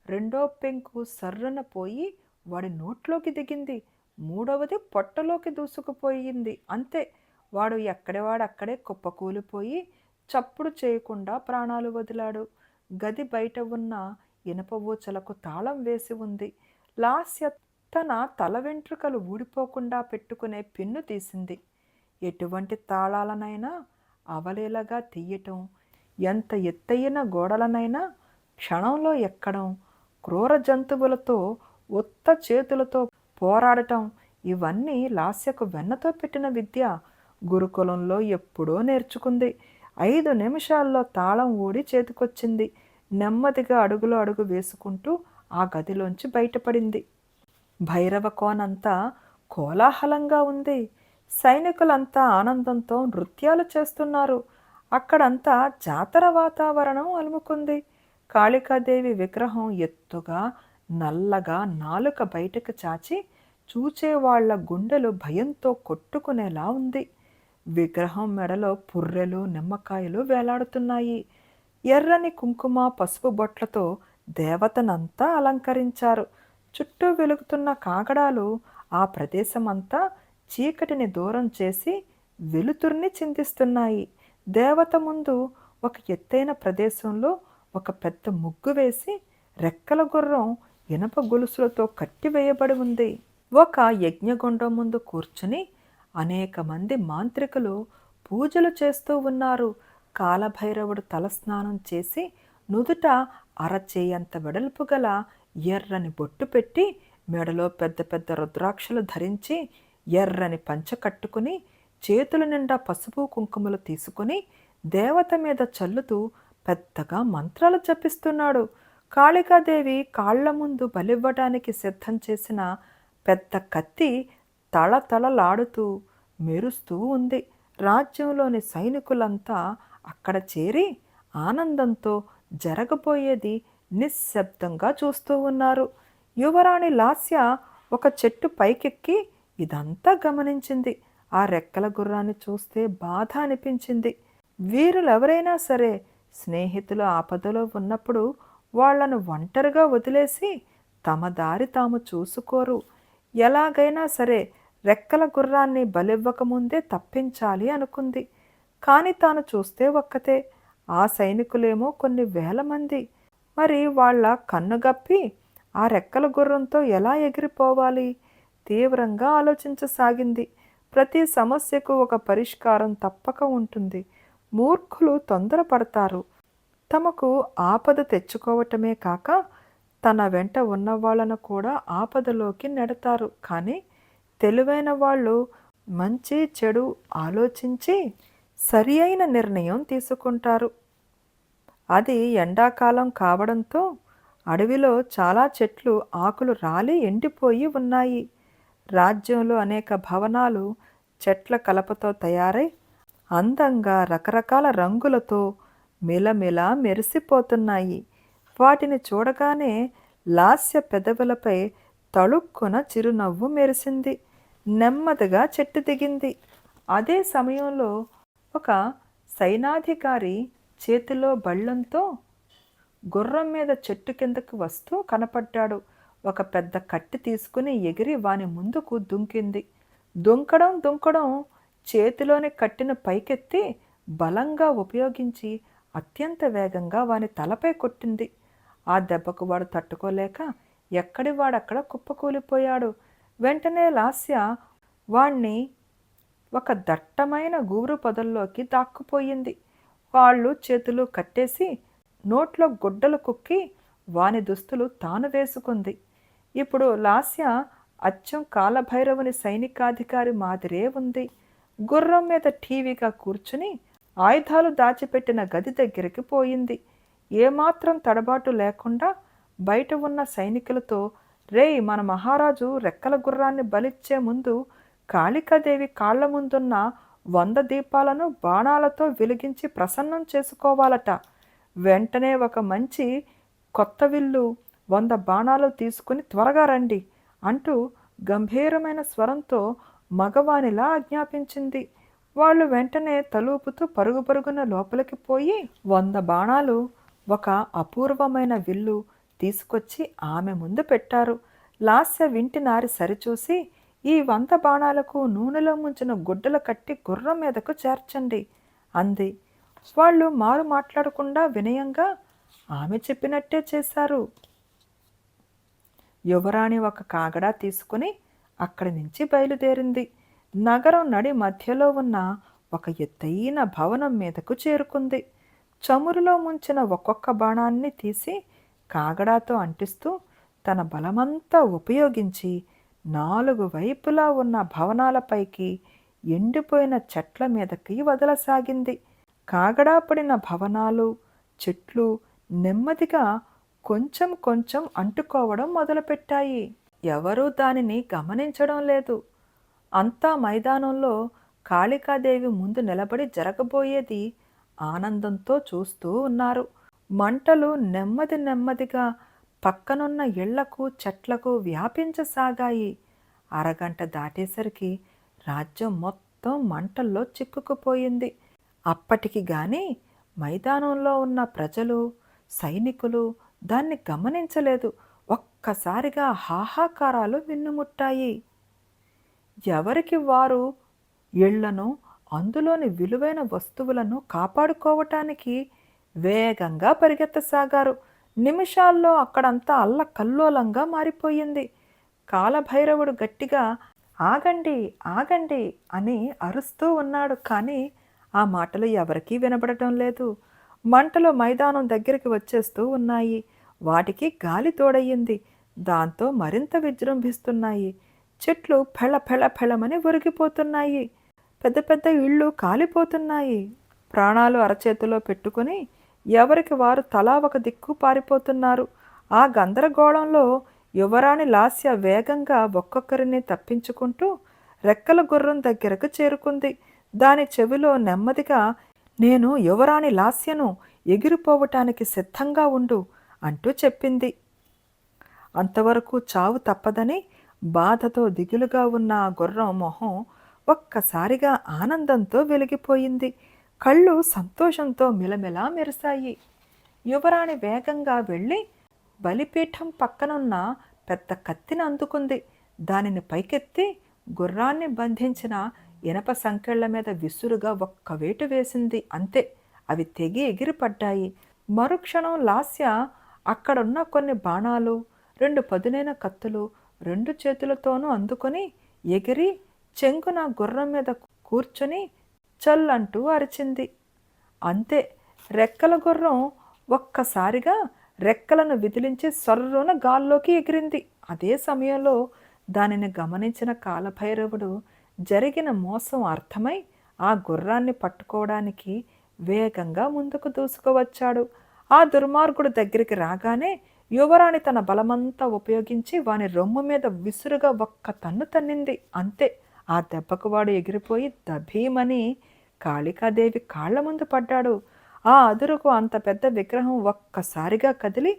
రెండో పెంకు సర్రున పోయి వాడి నోట్లోకి దిగింది. మూడవది పొట్టలోకి దూసుకుపోయింది. అంతే, వాడు ఎక్కడేవాడక్కడే కుప్పకూలిపోయి చప్పుడు చేయకుండా ప్రాణాలు వదిలాడు. గది బయట ఉన్న ఇనప ఊచలకు తాళం వేసి ఉంది. లాస్య తన తల వెంట్రుకలు ఊడిపోకుండా పెట్టుకునే పిన్ను తీసింది. ఎటువంటి తాళాలనైనా అవలీలగా తీయటం, ఎంత ఎత్తైన గోడలనైనా క్షణంలో ఎక్కడం, క్రూర జంతువులతో ఉత్త చేతులతో పోరాడటం, ఇవన్నీ లాస్యకు వెన్నతో పెట్టిన విద్య. గురుకులంలో ఎప్పుడో నేర్చుకుంది. 5 నిమిషాల్లో తాళం ఊడి చేతికొచ్చింది. నెమ్మదిగా అడుగులో అడుగు వేసుకుంటూ ఆ గదిలోంచి బయటపడింది. భైరవ కోనంతా కోలాహలంగా ఉంది. సైనికులంతా ఆనందంతో నృత్యాలు చేస్తున్నారు. అక్కడంతా జాతర వాతావరణం అలుముకుంది. కాళికాదేవి విగ్రహం ఎత్తుగా నల్లగా నాలుక బయటకు చాచి చూచేవాళ్ల గుండెలు భయంతో కొట్టుకునేలా ఉంది. విగ్రహం మెడలో పుర్రెలు నిమ్మకాయలు వేలాడుతున్నాయి. ఎర్రని కుంకుమ పసుపు బొట్లతో దేవతనంతా అలంకరించారు. చుట్టూ వెలుగుతున్న కాగడాలు ఆ ప్రదేశమంతా చీకటిని దూరం చేసి వెలుతుర్ని చిందిస్తున్నాయి. దేవత ముందు ఒక ఎత్తైన ప్రదేశంలో ఒక పెద్ద ముగ్గు వేసి రెక్కల గుర్రం ఇనప గొలుసులతో కట్టివేయబడి ఉంది. ఒక యజ్ఞగుండం ముందు కూర్చుని అనేక మంది మాంత్రికులు పూజలు చేస్తూ ఉన్నారు. కాలభైరవుడు తలస్నానం చేసి నుదుట అరచేయంత వెడల్పు గల ఎర్రని బొట్టు పెట్టి మెడలో పెద్ద పెద్ద రుద్రాక్షలు ధరించి ఎర్రని పంచ కట్టుకుని చేతుల నిండా పసుపు కుంకుమలు తీసుకుని దేవత మీద చల్లుతూ పెద్దగా మంత్రాలు జపిస్తున్నాడు. కాళికాదేవి కాళ్ల ముందు బలివ్వడానికి సిద్ధం చేసిన పెద్ద కత్తి తళతళలాడుతూ మెరుస్తూ ఉంది. రాజ్యంలోని సైనికులంతా అక్కడ చేరి ఆనందంతో జరగబోయేది నిశ్శబ్దంగా చూస్తూ ఉన్నారు. యువరాణి లాస్య ఒక చెట్టు పైకెక్కి ఇదంతా గమనించింది. ఆ రెక్కల గుర్రాన్ని చూస్తే బాధ అనిపించింది. వీరులెవరైనా సరే స్నేహితులు ఆపదలో ఉన్నప్పుడు వాళ్లను ఒంటరిగా వదిలేసి తమ దారి తాము చూసుకోరు. ఎలాగైనా సరే రెక్కల గుర్రాన్ని బలివ్వకముందే తప్పించాలి అనుకుంది. కాని తాను చూస్తే ఒక్కతే, ఆ సైనికులేమో కొన్ని వేల మంది. మరి వాళ్ళ కన్నుగప్పి ఆ రెక్కల గుర్రంతో ఎలా ఎగిరిపోవాలి? తీవ్రంగా ఆలోచించసాగింది. ప్రతి సమస్యకు ఒక పరిష్కారం తప్పక ఉంటుంది. మూర్ఖులు తొందరపడతారు. తమకు ఆపద తెచ్చుకోవటమే కాక తన వెంట ఉన్నవాళ్లను కూడా ఆపదలోకి నెడతారు. కానీ తెలివైన వాళ్ళు మంచి చెడు ఆలోచించి సరి అయిన నిర్ణయం తీసుకుంటారు. అది ఎండాకాలం కావడంతో అడవిలో చాలా చెట్లు ఆకులు రాలి ఎండిపోయి ఉన్నాయి. రాజ్యంలో అనేక భవనాలు చెట్ల కలపతో తయారై అందంగా రకరకాల రంగులతో మిలమిల మెరిసిపోతున్నాయి. వాటిని చూడగానే లాస్య పెదవులపై తళుక్కున చిరునవ్వు మెరిసింది. నెమ్మదిగా చెట్టు దిగింది. అదే సమయంలో ఒక సైనాధికారి చేతిలో బళ్ళంతో గుర్రం మీద చెట్టు కిందకు వస్తూ కనపడ్డాడు. ఒక పెద్ద కట్టి తీసుకుని ఎగిరి వాని ముందుకు దుంకింది. దుంకడం చేతిలోని కట్టిన పైకెత్తి బలంగా ఉపయోగించి అత్యంత వేగంగా వాని తలపై కొట్టింది. ఆ దెబ్బకు వాడు తట్టుకోలేక ఎక్కడి వాడక్కడ కుప్పకూలిపోయాడు. వెంటనే లాస్య వాణ్ణి ఒక దట్టమైన గూరు పొదల్లోకి దాక్కుపోయింది. కాళ్ళు చేతులు కట్టేసి నోట్లో గుడ్డలు కుక్కి వాని దుస్తులు తాను వేసుకుంది. ఇప్పుడు లాస్య అచ్చం కాలభైరవుని సైనికాధికారి మాదిరే ఉంది. గుర్రం మీద టీవీగా కూర్చుని ఆయుధాలు దాచిపెట్టిన గది దగ్గరికి పోయింది. ఏమాత్రం తడబాటు లేకుండా బయట ఉన్న సైనికులతో, రేయ్, మన మహారాజు రెక్కల గుర్రాన్ని బలిచ్చే ముందు కాళికాదేవి కాళ్ల ముందున్న 100 దీపాలను బాణాలతో వెలిగించి ప్రసన్నం చేసుకోవాలట. వెంటనే ఒక మంచి కొత్త విల్లు 100 బాణాలు తీసుకుని త్వరగా రండి అంటూ గంభీరమైన స్వరంతో మగవానిలా ఆజ్ఞాపించింది. వాళ్ళు వెంటనే తలూపుతూ పరుగున లోపలికి పోయి 100 బాణాలు ఒక అపూర్వమైన విల్లు తీసుకొచ్చి ఆమె ముందు పెట్టారు. లాస్య వింటి నారి సరిచూసి, ఈ 100 బాణాలకు నూనెలో ముంచిన గుడ్డలు కట్టి గుర్రం మీదకు చేర్చండి అంది. వాళ్ళు మారు మాట్లాడకుండా వినయంగా ఆమె చెప్పినట్టే చేశారు. యువరాణి ఒక కాగడా తీసుకుని అక్కడి నుంచి బయలుదేరింది. నగరం నడి మధ్యలో ఉన్న ఒక ఎత్తైన భవనం మీదకు చేరుకుంది. చమురులో ముంచిన ఒక్కొక్క బాణాన్ని తీసి కాగడాతో అంటిస్తూ తన బలమంతా ఉపయోగించి 4 వైపులా ఉన్న భవనాలపైకి, ఎండిపోయిన చెట్ల మీదకి వదలసాగింది. కాగడా పడిన భవనాలు, చెట్లు నెమ్మదిగా కొంచెం కొంచెం అంటుకోవడం మొదలుపెట్టాయి. ఎవరూ దానిని గమనించడం లేదు. అంతా మైదానంలో కాళికాదేవి ముందు నిలబడి జరగబోయేది ఆనందంతో చూస్తూ ఉన్నారు. మంటలు నెమ్మదిగా పక్కనున్న ఇళ్లకు, చెట్లకు వ్యాపించసాగాయి. అరగంట దాటేసరికి రాజ్యం మొత్తం మంటల్లో చిక్కుకుపోయింది. అప్పటికి గాని మైదానంలో ఉన్న ప్రజలు, సైనికులు దాన్ని గమనించలేదు. ఒక్కసారిగా హాహాకారాలు మిన్నుముట్టాయి. ఎవరికి వారు ఇళ్లను, అందులోని విలువైన వస్తువులను కాపాడుకోవటానికి వేగంగా పరిగెత్తసాగారు. నిమిషాల్లో అక్కడంతా అల్లకల్లోలంగా మారిపోయింది. కాలభైరవుడు గట్టిగా ఆగండి ఆగండి అని అరుస్తూ ఉన్నాడు. కానీ ఆ మాటలు ఎవరికీ వినబడటం లేదు. మంటలు మైదానం దగ్గరికి వచ్చేస్తూ ఉన్నాయి. వాటికి గాలి తోడయ్యింది. దాంతో మరింత విజృంభిస్తున్నాయి. చెట్లు ఫెళమని ఒరిగిపోతున్నాయి. పెద్ద పెద్ద ఇళ్ళు కాలిపోతున్నాయి. ప్రాణాలు అరచేతిలో పెట్టుకుని ఎవరికి వారు తలా ఒక దిక్కు పారిపోతున్నారు. ఆ గందరగోళంలో యువరాణి లాస్య వేగంగా ఒక్కొక్కరిని తప్పించుకుంటూ రెక్కల గుర్రం దగ్గరకు చేరుకుంది. దాని చెవిలో నెమ్మదిగా, నేను యువరాణి లాస్యను, ఎగిరిపోవటానికి సిద్ధంగా ఉండు అంటూ చెప్పింది. అంతవరకు చావు తప్పదని బాధతో దిగులుగా ఉన్న ఆ గుర్రం మొహం ఒక్కసారిగా ఆనందంతో వెలిగిపోయింది. కళ్ళు సంతోషంతో మిలమిలా మెరిశాయి. యువరాణి వేగంగా వెళ్ళి బలిపీఠం పక్కనున్న పెద్ద కత్తిని అందుకుంది. దానిని పైకెత్తి గుర్రాన్ని బంధించిన ఇనప సంకెళ్ల మీద విసురుగా ఒక్క వేటు వేసింది. అంతే, అవి తెగి ఎగిరిపడ్డాయి. మరుక్షణం లాస్య అక్కడున్న కొన్ని బాణాలు, 2 పదునైన కత్తులు 2 చేతులతోనూ అందుకొని ఎగిరి చెంగున గుర్రం మీద కూర్చుని చల్లంటూ అరిచింది. అంతే, రెక్కల గుర్రం ఒక్కసారిగా రెక్కలను విదిలించి సర్రున గాల్లోకి ఎగిరింది. అదే సమయంలో దానిని గమనించిన కాలభైరవుడు జరిగిన మోసం అర్థమై ఆ గుర్రాన్ని పట్టుకోవడానికి వేగంగా ముందుకు దూసుకువచ్చాడు. ఆ దుర్మార్గుడు దగ్గరికి రాగానే యువరాణి తన బలమంతా ఉపయోగించి వాని రొమ్ము మీద విసురుగా ఒక్క తన్ను తన్నింది. అంతే, ఆ దెబ్బకు వాడు ఎగిరిపోయి దభీమని కాళికాదేవి కాళ్ల ముందు పడ్డాడు. ఆ అదురుకు అంత పెద్ద విగ్రహం ఒక్కసారిగా కదిలి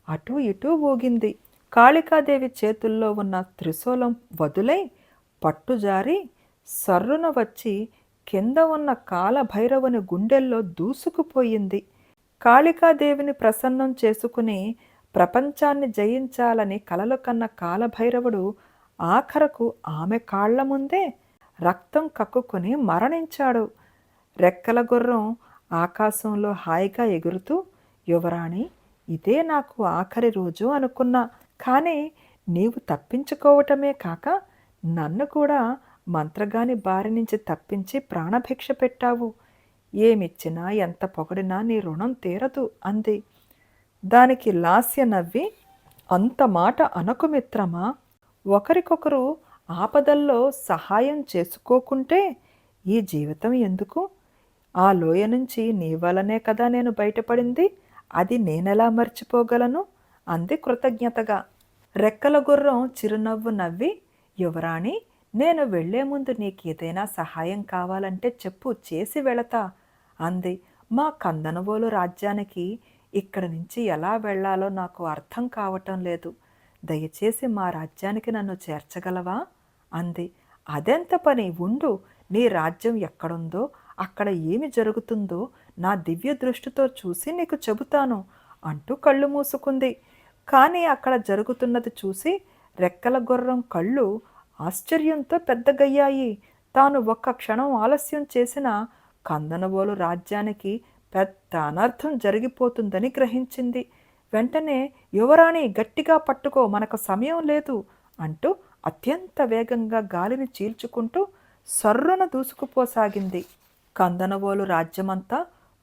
అటూ ఇటూ ఊగింది. కాళికాదేవి చేతుల్లో ఉన్న త్రిశూలం వదులై పట్టుజారి సర్రున వచ్చి కింద ఉన్న కాలభైరవుని గుండెల్లో దూసుకుపోయింది. కాళికాదేవిని ప్రసన్నం చేసుకుని ప్రపంచాన్ని జయించాలని కలలు కన్న కాలభైరవుడు ఆఖరకు ఆమె కాళ్ల ముందే రక్తం కక్కుకొని మరణించాడు. రెక్కల గుర్రం ఆకాశంలో హాయిగా ఎగురుతూ, యువరాణి, ఇదే నాకు ఆఖరి రోజు అనుకున్నా. కానీ నీవు తప్పించుకోవటమే కాక నన్ను కూడా మంత్రగాని బారి నుంచి తప్పించి ప్రాణభిక్ష పెట్టావు. ఏమిచ్చినా ఎంత పొగడినా నీ రుణం తీరదు అంది. దానికి లాస్య నవ్వి, అంత మాట అనకు మిత్రమా, ఒకరికొకరు ఆపదల్లో సహాయం చేసుకోకుంటే ఈ జీవితం ఎందుకు? ఆ లోయ నుంచి నీ వలనే కదా నేను బయటపడింది, అది నేనెలా మర్చిపోగలను అంది కృతజ్ఞతగా. రెక్కల గుర్రం చిరునవ్వు నవ్వి, యువరాణి, నేను వెళ్లే ముందు నీకేదైనా సహాయం కావాలంటే చెప్పు, చేసి వెళతా అంది. మా కందనవోలు రాజ్యానికి ఇక్కడి నుంచి ఎలా వెళ్లాలో నాకు అర్థం కావటం లేదు. దయచేసి మా రాజ్యానికి నన్ను చేర్చగలవా అంది. అదెంత పని, ఉండు, నీ రాజ్యం ఎక్కడుందో అక్కడ ఏమి జరుగుతుందో నా దివ్య దృష్టితో చూసి నీకు చెబుతాను అంటూ కళ్ళు మూసుకుంది. కానీ అక్కడ జరుగుతున్నది చూసి రెక్కల గుర్రం కళ్ళు ఆశ్చర్యంతో పెద్దగయ్యాయి. తాను ఒక్క క్షణం ఆలస్యం చేసిన కందనవోలు రాజ్యానికి పెద్ద అనర్థం జరిగిపోతుందని గ్రహించింది. వెంటనే, యువరాణి, గట్టిగా పట్టుకో, మనకు సమయం లేదు అంటూ అత్యంత వేగంగా గాలిని చీల్చుకుంటూ సర్రున దూసుకుపోసాగింది. కందనవోలు రాజ్యమంతా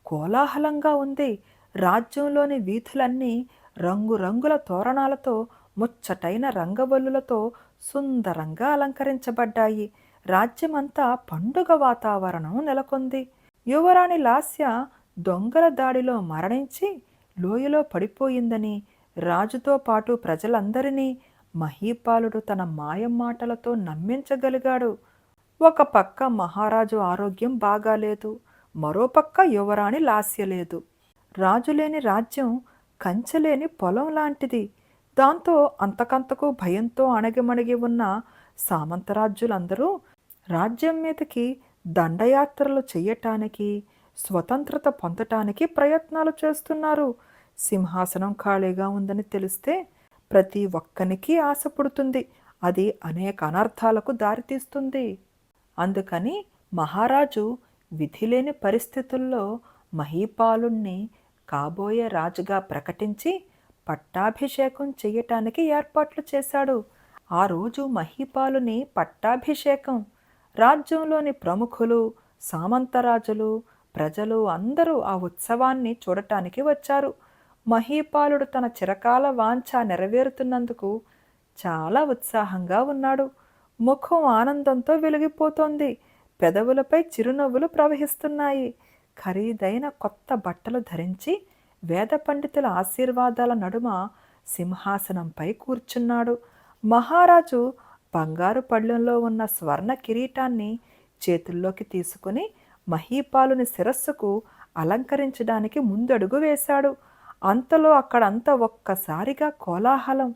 కోలాహలంగా ఉంది. రాజ్యంలోని వీధులన్నీ రంగురంగుల తోరణాలతో, ముచ్చటైన రంగవల్లులతో సుందరంగా అలంకరించబడ్డాయి. రాజ్యమంతా పండుగ వాతావరణం నెలకొంది. యువరాణి లాస్య దొంగల దాడిలో మరణించి లోయలో పడిపోయిందని రాజుతో పాటు ప్రజలందరినీ మహీపాలుడు తన మాయం మాటలతో నమ్మించగలిగాడు. ఒక పక్క మహారాజు ఆరోగ్యం బాగాలేదు, మరోపక్క యువరాణి లాస్య లేదు. రాజులేని రాజ్యం కంచెలేని పొలం లాంటిది. దాంతో అంతకంతకు భయంతో అణగిమణిగి ఉన్న సామంతరాజ్యులందరూ రాజ్యం మీదకి దండయాత్రలు చెయ్యటానికి, స్వతంత్రత పొందటానికి ప్రయత్నాలు చేస్తున్నారు. సింహాసనం ఖాళీగా ఉందని తెలిస్తే ప్రతి ఒక్కనికి ఆశ పుడుతుంది. అది అనేక అనర్థాలకు దారితీస్తుంది. అందుకని మహారాజు విధిలేని పరిస్థితుల్లో మహీపాలుణ్ణి కాబోయే రాజుగా ప్రకటించి పట్టాభిషేకం చెయ్యటానికి ఏర్పాట్లు చేశాడు. ఆ రోజు మహీపాలుని పట్టాభిషేకం. రాజ్యంలోని ప్రముఖులు, సామంతరాజులు, ప్రజలు అందరూ ఆ ఉత్సవాన్ని చూడటానికి వచ్చారు. మహీపాలుడు తన చిరకాల వాంఛ నెరవేరుతున్నందుకు చాలా ఉత్సాహంగా ఉన్నాడు. ముఖం ఆనందంతో వెలిగిపోతోంది. పెదవులపై చిరునవ్వులు ప్రవహిస్తున్నాయి. ఖరీదైన కొత్త బట్టలు ధరించి వేద పండితుల ఆశీర్వాదాల నడుమ సింహాసనంపై కూర్చున్నాడు. మహారాజు బంగారు పళ్ళెంలో ఉన్న స్వర్ణ కిరీటాన్ని చేతుల్లోకి తీసుకుని మహీపాలుని శిరస్సుకు అలంకరించడానికి ముందడుగు వేశాడు. అంతలో అక్కడంతా ఒక్కసారిగా కోలాహలం.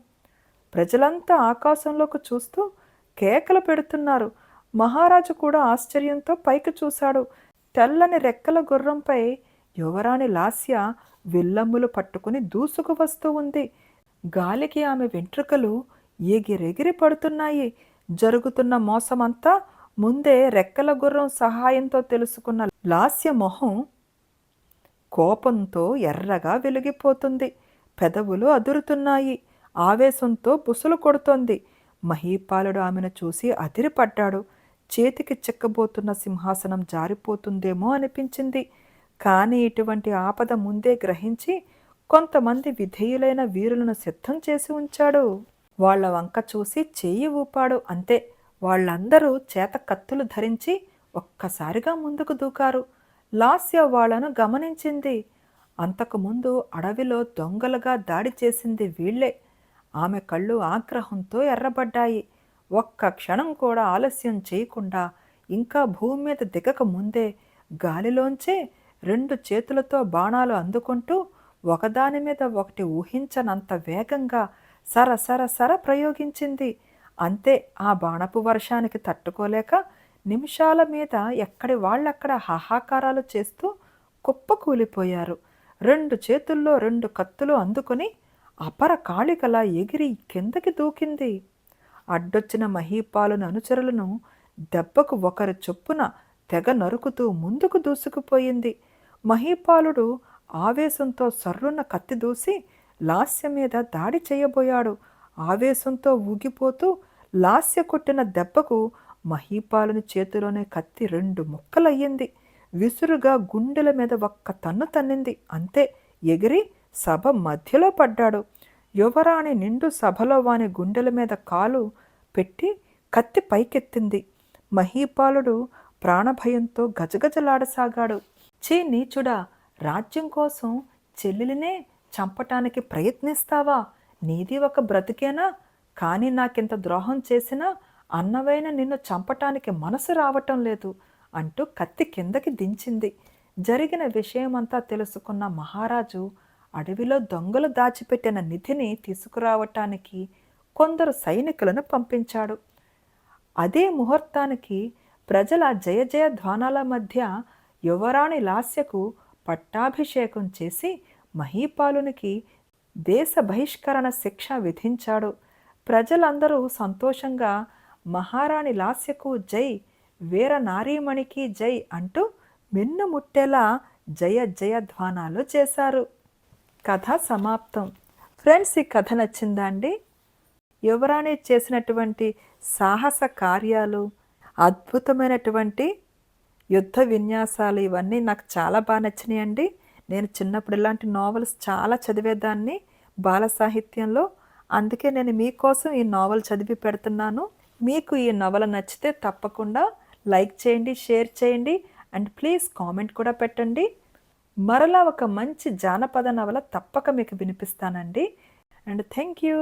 ప్రజలంతా ఆకాశంలోకి చూస్తూ కేకలు పెడుతున్నారు. మహారాజు కూడా ఆశ్చర్యంతో పైకి చూశాడు. తెల్లని రెక్కల గుర్రంపై యువరాణి లాస్య విల్లమ్ములు పట్టుకుని దూసుకు వస్తూ ఉంది. గాలికి ఆమె వెంట్రుకలు ఎగిరెగిరి పడుతున్నాయి. జరుగుతున్న మోసమంతా ముందే రెక్కల గుర్రం సహాయంతో తెలుసుకున్న లాస్య మొహం కోపంతో ఎర్రగా వెలిగిపోతుంది. పెదవులు అదురుతున్నాయి. ఆవేశంతో బుసలు కొడుతోంది. మహీపాలుడు ఆమెను చూసి అదిరిపడ్డాడు. చేతికి చిక్కబోతున్న సింహాసనం జారిపోతుందేమో అనిపించింది. కానీ ఇటువంటి ఆపద ముందే గ్రహించి కొంతమంది విధేయులైన వీరులను సిద్ధం చేసి ఉంచాడు. వాళ్ల వంక చూసి చెయ్యి ఊపాడు. అంతే, వాళ్ళందరూ చేత కత్తులు ధరించి ఒక్కసారిగా ముందుకు దూకారు. లాస్య వాళ్లను గమనించింది. అంతకుముందు అడవిలో దొంగలుగా దాడి చేసింది వీళ్లే. ఆమె కళ్ళు ఆగ్రహంతో ఎర్రబడ్డాయి. ఒక్క క్షణం కూడా ఆలస్యం చేయకుండా ఇంకా భూమి మీద దిగక ముందే గాలిలోంచే 2 చేతులతో బాణాలు అందుకుంటూ ఒకదాని మీద ఒకటి ఊహించనంత వేగంగా సర ప్రయోగించింది. అంతే, ఆ బాణపు వర్షానికి తట్టుకోలేక నిమిషాల మీద ఎక్కడి వాళ్ళక్కడ హాహాకారాలు చేస్తూ కుప్పకూలిపోయారు. 2 చేతుల్లో 2 కత్తులు అందుకుని అపర కాళికలా ఎగిరి కిందకి దూకింది. అడ్డొచ్చిన మహీపాలుని అనుచరులను దెబ్బకు ఒకరి చొప్పున తెగ నరుకుతూ ముందుకు దూసుకుపోయింది. మహీపాలుడు ఆవేశంతో సర్రున్న కత్తి దూసి లాస్య మీద దాడి చేయబోయాడు. ఆవేశంతో ఊగిపోతూ లాస్య కొట్టిన దెబ్బకు మహీపాలుని చేతిలోనే కత్తి 2 ముక్కలయ్యింది. విసురుగా గుండెల మీద ఒక్క తన్ను తన్నింది. అంతే, ఎగిరి సభ మధ్యలో పడ్డాడు. యువరాణి నిండు సభలో వాని గుండెల మీద కాలు పెట్టి కత్తి పైకెత్తింది. మహీపాలుడు ప్రాణభయంతో గజగజలాడసాగాడు. చీ నీచుడా, రాజ్యం కోసం చెల్లెలినే చంపటానికి ప్రయత్నిస్తావా? నీది ఒక బ్రతికేనా? కానీ నాకింత ద్రోహం చేసినా అన్నవైన నిన్ను చంపటానికి మనసు రావటం లేదు అంటూ కత్తి కిందకి దించింది. జరిగిన విషయమంతా తెలుసుకున్న మహారాజు అడవిలో దొంగలు దాచిపెట్టిన నిధిని తీసుకురావటానికి కొందరు సైనికులను పంపించాడు. అదే ముహూర్తానికి ప్రజల జయ జయ ధ్వానాల మధ్య యువరాణి లాస్యకు పట్టాభిషేకం చేసి మహీపాలునికి దేశ బహిష్కరణ శిక్ష విధించాడు. ప్రజలందరూ సంతోషంగా మహారాణి లాస్యకు జై, వీర నారీమణికి జై అంటూ మిన్నుముట్టేలా జయ జయ ధ్వానాలు చేశారు. కథ సమాప్తం. ఫ్రెండ్స్, ఈ కథ నచ్చిందా అండి? యువరాణి చేసినటువంటి సాహస కార్యాలు, అద్భుతమైనటువంటి యుద్ధ విన్యాసాలు ఇవన్నీ నాకు చాలా బాగా నచ్చినాయండి. నేను చిన్నప్పుడు ఇలాంటి నావెల్స్ చాలా చదివేదాన్ని బాల సాహిత్యంలో. అందుకే నేను మీకోసం ఈ నావెల్ చదివి పెడుతున్నాను. మీకు ఈ నవల నచ్చితే తప్పకుండా లైక్ చేయండి, షేర్ చేయండి అండ్ ప్లీజ్ కామెంట్ కూడా పెట్టండి. మరలా ఒక మంచి జానపద నవల తప్పక మీకు వినిపిస్తానండి. And thank you.